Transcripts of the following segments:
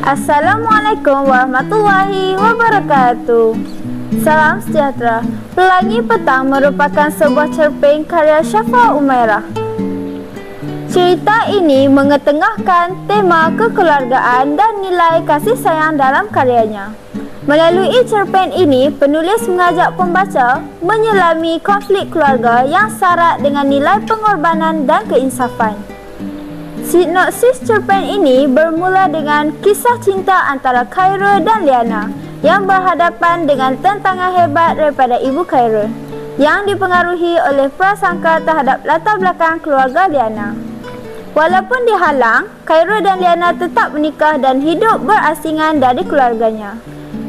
Assalamualaikum warahmatullahi wabarakatuh. Salam sejahtera. Pelangi Petang merupakan sebuah cerpen karya Syafa Umairah. Cerita ini mengetengahkan tema kekeluargaan dan nilai kasih sayang dalam karyanya. Melalui cerpen ini, penulis mengajak pembaca menyelami konflik keluarga yang syarat dengan nilai pengorbanan dan keinsafan. Sinopsis cerpen ini bermula dengan kisah cinta antara Khairul dan Liana yang berhadapan dengan tantangan hebat daripada ibu Khairul yang dipengaruhi oleh prasangka terhadap latar belakang keluarga Liana. Walaupun dihalang, Khairul dan Liana tetap menikah dan hidup berasingan dari keluarganya.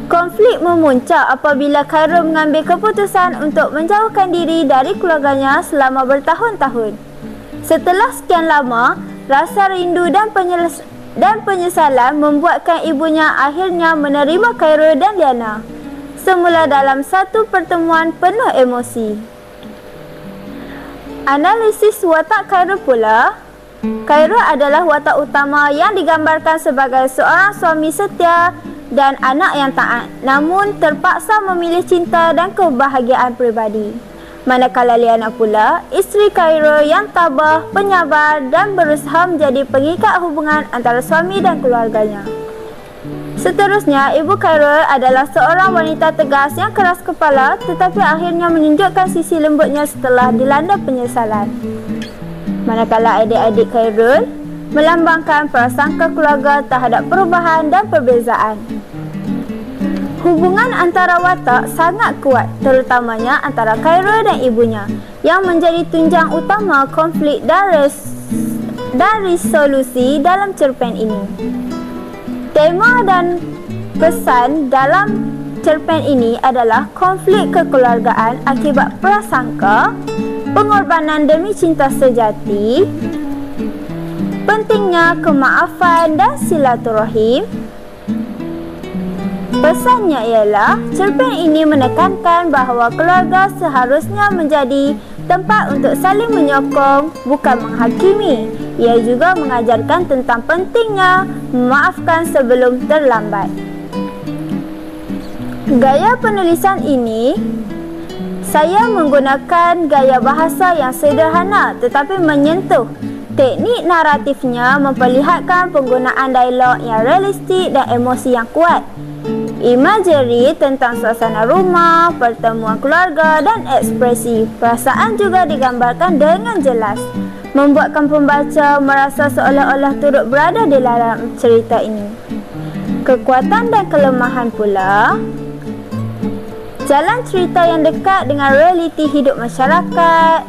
Konflik memuncak apabila Khairul mengambil keputusan untuk menjauhkan diri dari keluarganya selama bertahun-tahun. Setelah sekian lama, rasa rindu dan penyesalan membuatkan ibunya akhirnya menerima Khairul dan Liana, semula dalam satu pertemuan penuh emosi. Analisis watak Khairul pula. Khairul adalah watak utama yang digambarkan sebagai seorang suami setia dan anak yang taat, namun terpaksa memilih cinta dan kebahagiaan pribadi. Manakala Liana pula, isteri Khairul yang tabah, penyabar dan berusaha menjadi pengikat hubungan antara suami dan keluarganya. Seterusnya, ibu Khairul adalah seorang wanita tegas yang keras kepala tetapi akhirnya menunjukkan sisi lembutnya setelah dilanda penyesalan. Manakala adik-adik Khairul melambangkan prasangka keluarga terhadap perubahan dan perbezaan. Hubungan antara watak sangat kuat, terutamanya antara Khairul dan ibunya, yang menjadi tunjang utama konflik dan resolusi dalam cerpen ini. Tema dan pesan dalam cerpen ini adalah konflik kekeluargaan akibat prasangka, pengorbanan demi cinta sejati, pentingnya kemaafan dan silaturahim. Pesannya ialah cerpen ini menekankan bahawa keluarga seharusnya menjadi tempat untuk saling menyokong, bukan menghakimi. Ia juga mengajarkan tentang pentingnya memaafkan sebelum terlambat. Gaya penulisan ini, saya menggunakan gaya bahasa yang sederhana tetapi menyentuh. Teknik naratifnya memperlihatkan penggunaan dialog yang realistik dan emosi yang kuat. Imagery tentang suasana rumah, pertemuan keluarga dan ekspresi perasaan juga digambarkan dengan jelas, membuatkan pembaca merasa seolah-olah turut berada di dalam cerita ini. Kekuatan dan kelemahan pula. Jalan cerita yang dekat dengan realiti hidup masyarakat.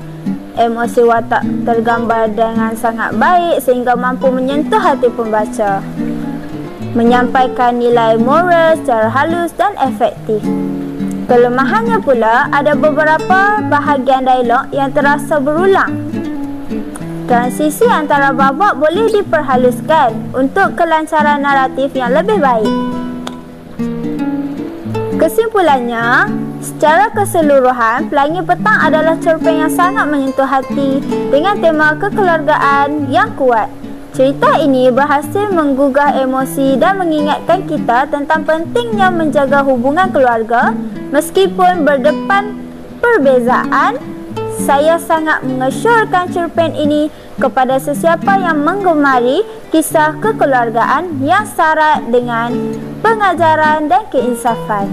Emosi watak tergambar dengan sangat baik sehingga mampu menyentuh hati pembaca. Menyampaikan nilai moral secara halus dan efektif. Kelemahannya pula, ada beberapa bahagian dialog yang terasa berulang. Transisi antara babak boleh diperhaluskan untuk kelancaran naratif yang lebih baik. Kesimpulannya, secara keseluruhan, Pelangi Petang adalah cerpen yang sangat menyentuh hati dengan tema kekeluargaan yang kuat. Cerita ini berhasil menggugah emosi dan mengingatkan kita tentang pentingnya menjaga hubungan keluarga meskipun berdepan perbezaan. Saya sangat mengesyorkan cerpen ini kepada sesiapa yang menggemari kisah kekeluargaan yang syarat dengan pengajaran dan keinsafan.